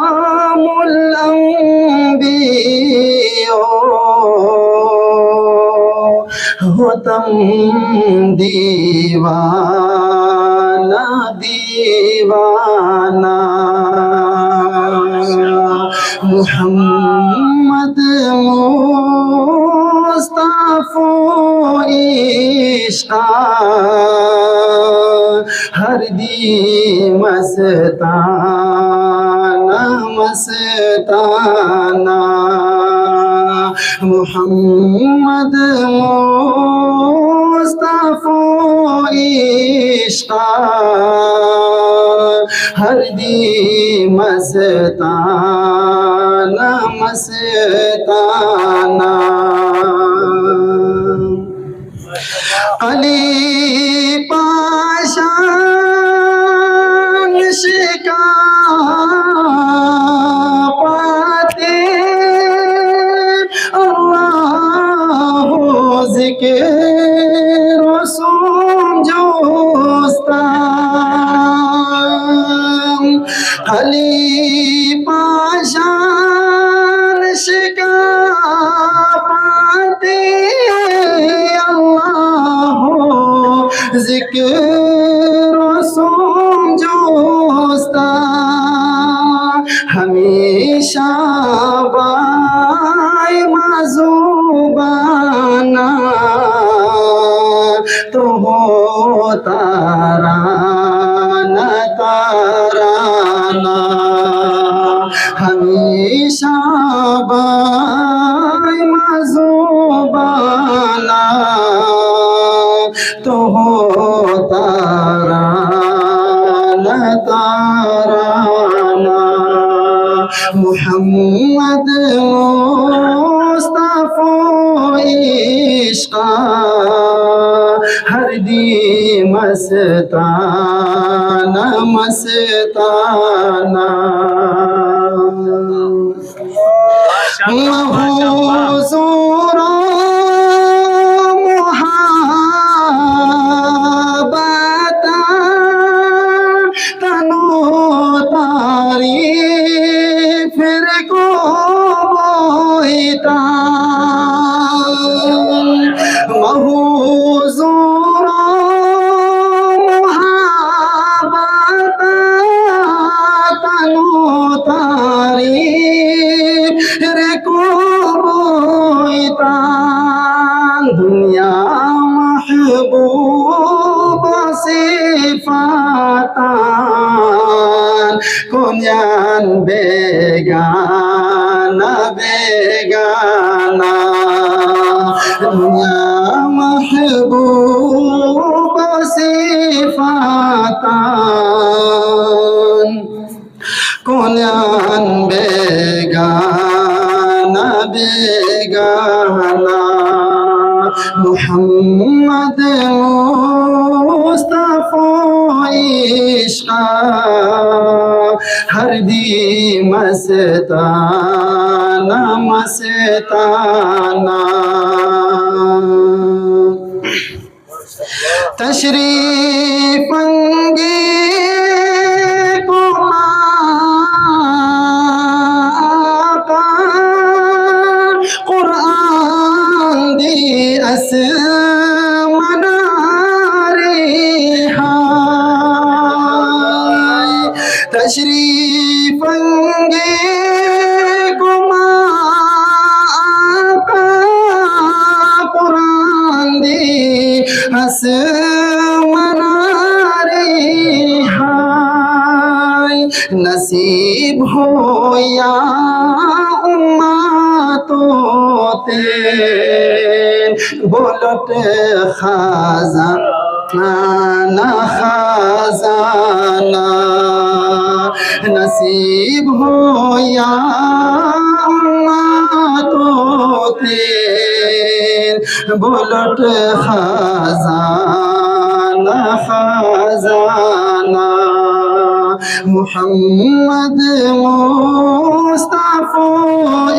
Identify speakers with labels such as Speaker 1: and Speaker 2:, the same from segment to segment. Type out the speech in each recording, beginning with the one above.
Speaker 1: ইমামুল আম্বিয়া হতম दीवाना दीवाना मुहम्मद मुस्तफा इश्क़ हर दी मस्ताना मस्ताना मुहम्मद मुस्तफा इश्क़ हर दी मस्ताना मस्ताना अली पाशा शिका पाते अल्लाह ज़िक्र रसूल जोस्ता अली पाशा शिका पाते अल्लाह ज़िक्र रसूल जोस्ता हमेशा बाय मज़ुबाना तो हो ताराना ताराना हमेशा बाय मज़ुबाना तो हो ताराना ताराना मुहम्मद मुस्तफा इश्क़ हर दी मस्ताना मस्ताना हुज़ूर मुहब्बता तनो तारीफ़ को बोईता हुज़ूर मुहब्बता तनो तारीफ़ को बोईता दुनिया महबूब सिफ़ातान कुन्यान बेगाना बेगाना दुनिया महबूब सिफ़ातान कुन्यान बेगाना बेगाना मुहम्मद मुस्तफा इश्क़ हर दी मस्ताना मस्ताना तशरीफ़ अंगे कुरान दी अस मनारे हाय तशरीफ़ अंगे कुरान दी अस मनारे हाय नसीब हो या उम्मतों बोलट खजाना खजाना नसीब हो या उम्मतों बोलट खजाना खजाना मुहम्मद मुस्तफा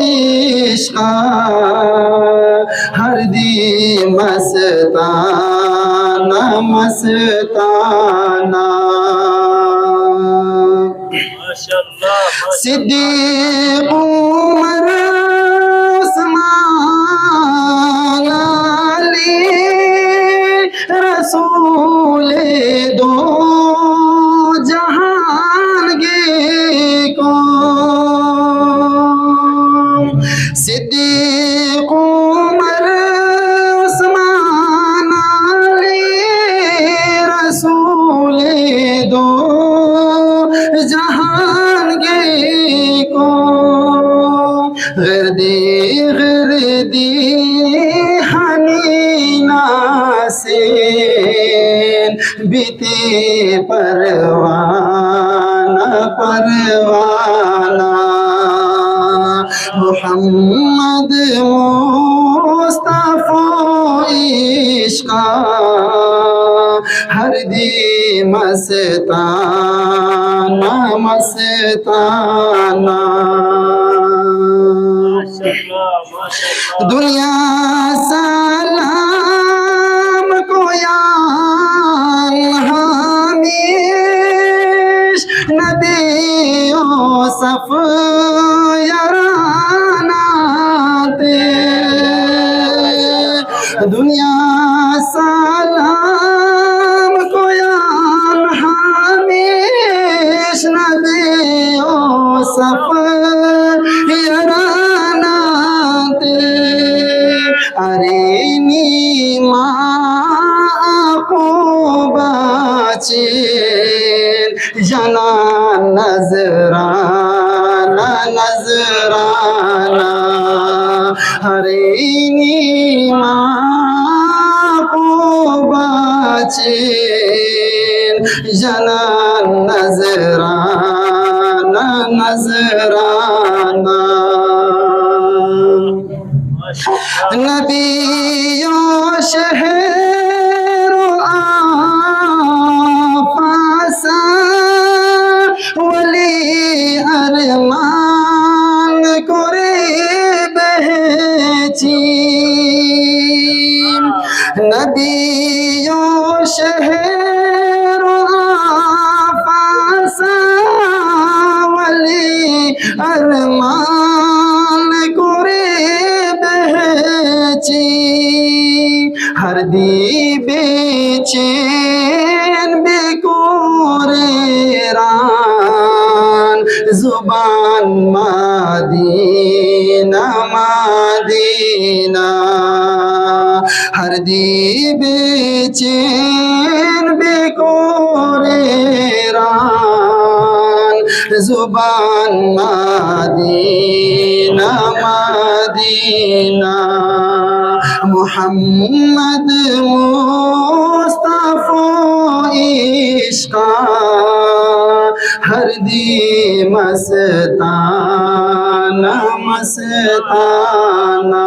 Speaker 1: इश्क़ हर दी मस्ताना मस्ताना सिद्दीक़ उमर उस्मान अली रसूले दो जहान के कौन सिद्दीक़ उमर उस्मान अली रसूले दो जहान के कौन गर्दी हनीना से बीते परवाना परवाना मोहम्मद मुस्तफा इश्का हर दी मस्ताना मस्ताना दुनिया सलाम को हमीश नबी सफ याराना ते दुनिया सलाम को हमीश नबी सफ याराना अरे नीमा को बाचे जना नजराना नजराना अरे नीमा को बाचे जना नजराना नजराना नबियों शहर आफासा वली अरमान करे बहची नबियों शहर आफासा वली अरमान करे हर दी बेचैन बेकोरे रान जुबान मदीना मदीना हर दी बेचैन बेकोरे रान जुबान मदीना मदीना मोहम्मद मुस्तफा इश्का हर दी मस्ताना मस्ताना